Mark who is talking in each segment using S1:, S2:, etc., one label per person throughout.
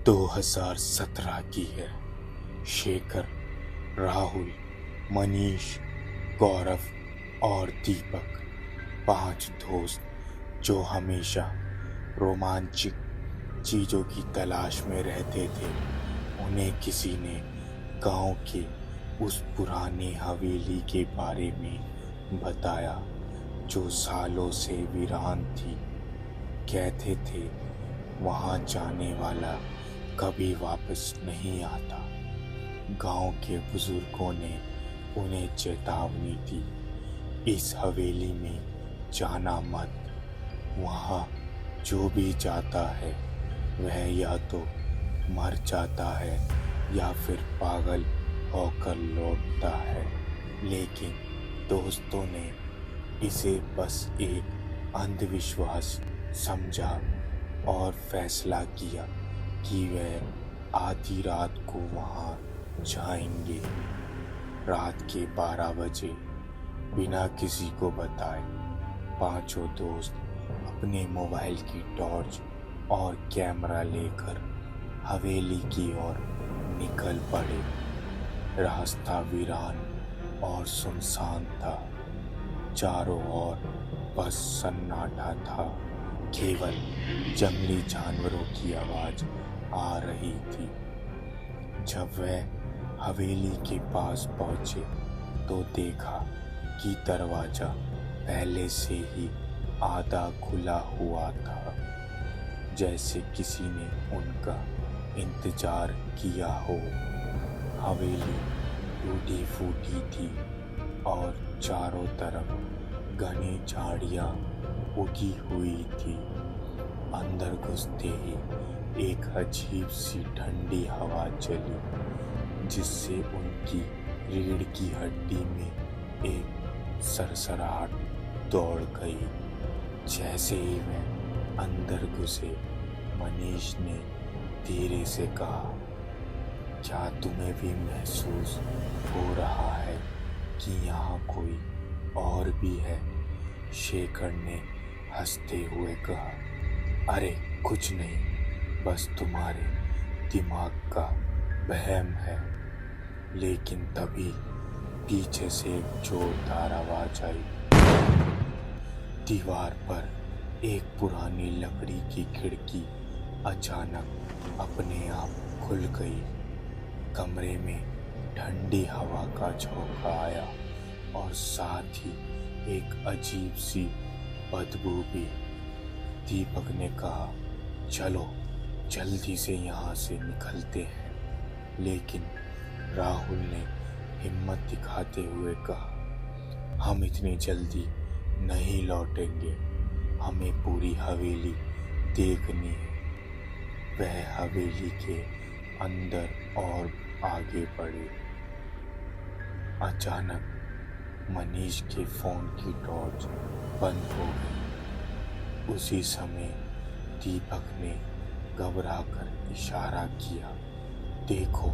S1: 2017 की है। शेखर, राहुल, मनीष, गौरव और दीपक, 5 दोस्त जो हमेशा रोमांचक चीज़ों की तलाश में रहते थे। उन्हें किसी ने गांव के उस पुरानी हवेली के बारे में बताया जो सालों से वीरान थी। कहते थे वहां जाने वाला कभी वापस नहीं आता। गांव के बुजुर्गों ने उन्हें चेतावनी दी, इस हवेली में जाना मत। वहाँ जो भी जाता है वह या तो मर जाता है या फिर पागल होकर लौटता है। लेकिन दोस्तों ने इसे बस एक अंधविश्वास समझा और फैसला किया कि वह आधी रात को वहाँ जाएंगे। रात के 12 बजे बिना किसी को बताए 5 दोस्त अपने मोबाइल की टॉर्च और कैमरा लेकर हवेली की ओर निकल पड़े। रास्ता वीरान और सुनसान था। चारों ओर बस सन्नाटा था। केवल जंगली जानवरों की आवाज आ रही थी। जब वह हवेली के पास पहुंचे तो देखा कि दरवाजा पहले से ही आधा खुला हुआ था, जैसे किसी ने उनका इंतजार किया हो। हवेली टूटी फूटी थी और चारों तरफ घनी झाड़ियां उगी हुई थी। अंदर घुसते ही एक अजीब सी ठंडी हवा चली, जिससे उनकी रीढ़ की हड्डी में एक सरसराहट दौड़ गई। जैसे ही वे अंदर घुसे, मनीष ने धीरे से कहा, क्या तुम्हें भी महसूस हो रहा है कि यहाँ कोई और भी है? शेखर ने हंसते हुए कहा, अरे कुछ नहीं, बस तुम्हारे दिमाग का वहम है। लेकिन तभी पीछे से एक जोरदार आवाज आई। दीवार पर एक पुरानी लकड़ी की खिड़की अचानक अपने आप खुल गई। कमरे में ठंडी हवा का झोंका आया और साथ ही एक अजीब सी बदबू भी। दीपक ने कहा, चलो जल्दी से यहाँ से निकलते हैं। लेकिन राहुल ने हिम्मत दिखाते हुए कहा, हम इतनी जल्दी नहीं लौटेंगे, हमें पूरी हवेली देखनी है। वह हवेली के अंदर और आगे बढ़े। अचानक मनीष के फोन की टॉर्च बंद हो गई। उसी समय दीपक ने घबराकर इशारा किया, देखो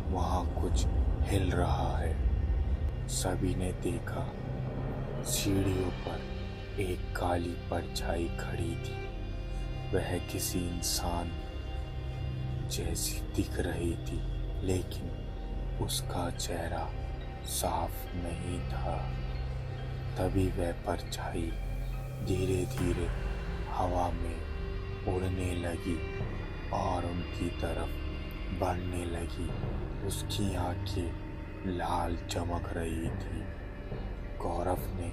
S1: वहाँ कुछ हिल रहा है। सभी ने देखा, सीढ़ियों पर एक काली परछाई खड़ी थी। वह किसी इंसान जैसी दिख रही थी, लेकिन उसका चेहरा साफ नहीं था। तभी वह परछाई धीरे धीरे हवा में उड़ने लगी और उनकी तरफ बढ़ने लगी। उसकी आंखें लाल चमक रही थी। गौरव ने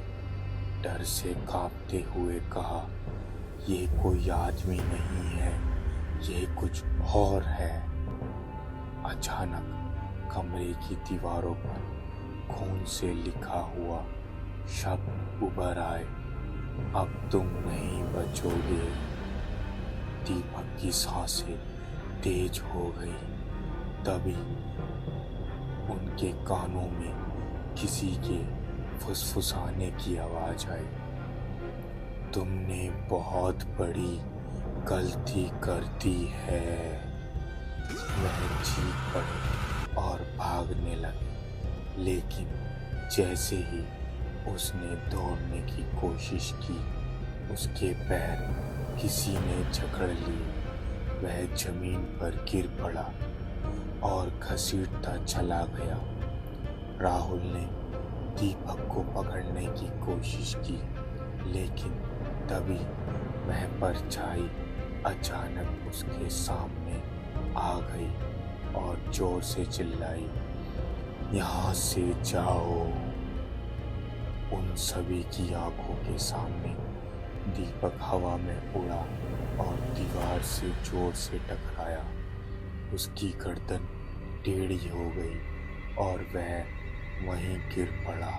S1: डर से कांपते हुए कहा, ये कोई आदमी नहीं है, ये कुछ और है। अचानक कमरे की दीवारों पर खून से लिखा हुआ शब्द उभर आए, अब तुम नहीं बचोगे। दीपक की सांसें तेज हो गई। तभी उनके कानों में किसी के फुसफुसाने की आवाज आई, तुमने बहुत बड़ी गलती कर दी है। वह चीख पड़े और भागने लगे। लेकिन जैसे ही उसने दौड़ने की कोशिश की, उसके पैर किसी ने जकड़ लिए। वह जमीन पर गिर पड़ा और घसीटता चला गया। राहुल ने दीपक को पकड़ने की कोशिश की, लेकिन तभी वह परछाई अचानक उसके सामने आ गई और जोर से चिल्लाई, यहाँ से जाओ। उन सभी की आंखों के सामने दीपक हवा में उड़ा और दीवार से जोर से टकराया। उसकी गर्दन टेढ़ी हो गई और वह वहीं गिर पड़ा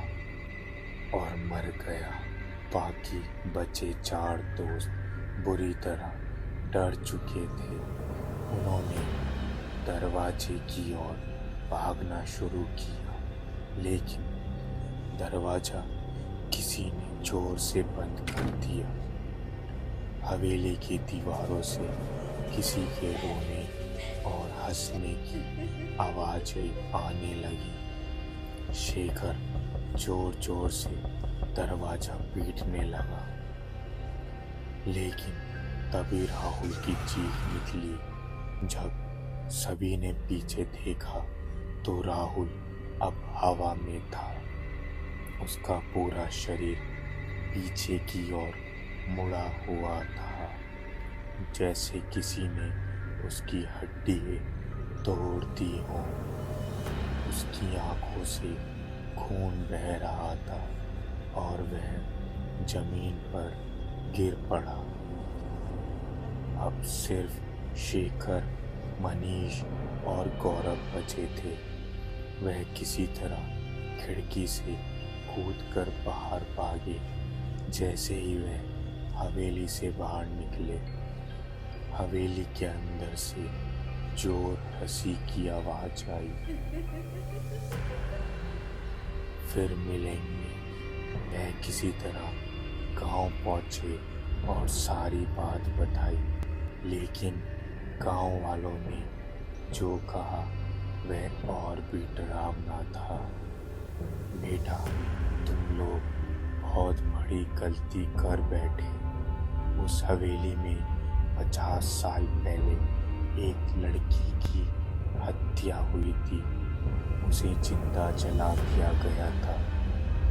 S1: और मर गया। बाकी बचे 4 दोस्त बुरी तरह डर चुके थे। उन्होंने दरवाजे की ओर भागना शुरू किया, लेकिन दरवाजा किसी ने जोर से बंद कर दिया। हवेली की दीवारों से किसी के रोने और हंसने की आवाजें आने लगी। शेखर जोर जोर से दरवाजा पीटने लगा, लेकिन तभी राहुल की चीख निकली। जब सभी ने पीछे देखा तो राहुल अब हवा में था। उसका पूरा शरीर पीछे की ओर मुड़ा हुआ था, जैसे किसी ने उसकी हड्डी तोड़ दी हो। उसकी आंखों से खून बह रहा था और वह जमीन पर गिर पड़ा। अब सिर्फ शेखर, मनीष और गौरव बचे थे। वह किसी तरह खिड़की से कूदकर बाहर भागे। जैसे ही वह हवेली से बाहर निकले, हवेली के अंदर से जोर हंसी की आवाज आई, फिर मिलेंगे। वह किसी तरह गांव पहुंचे और सारी बात बताई, लेकिन गांव वालों ने जो कहा वह और भी डरावना था। बेटा, तुम लोग बहुत बड़ी गलती कर बैठे। उस हवेली में 50 साल पहले एक लड़की की हत्या हुई थी। उसे जिंदा जला दिया गया था।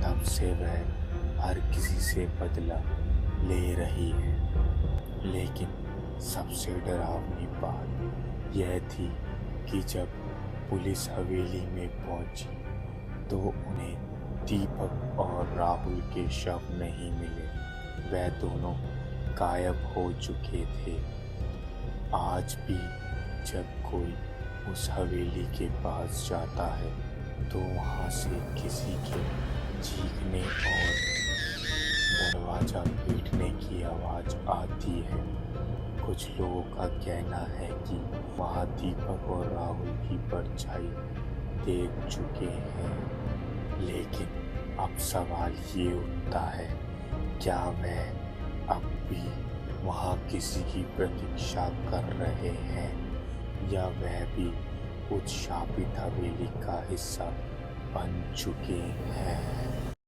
S1: तब से वह हर किसी से बदला ले रही है। लेकिन सबसे डरावनी बात यह थी कि जब पुलिस हवेली में पहुंची तो उन्हें दीपक और राहुल के शव नहीं मिले। वह दोनों गायब हो चुके थे। आज भी जब कोई उस हवेली के पास जाता है तो वहाँ से किसी के चीखने और दरवाजा पीटने की आवाज़ आती है। कुछ लोगों का कहना है कि वहाँ दीपक और राहुल की परछाई देख चुके हैं। लेकिन अब सवाल ये उठता है, क्या वह अब भी वहाँ किसी की प्रतीक्षा कर रहे हैं या वह भी उस शापित हवेली का हिस्सा बन चुके हैं।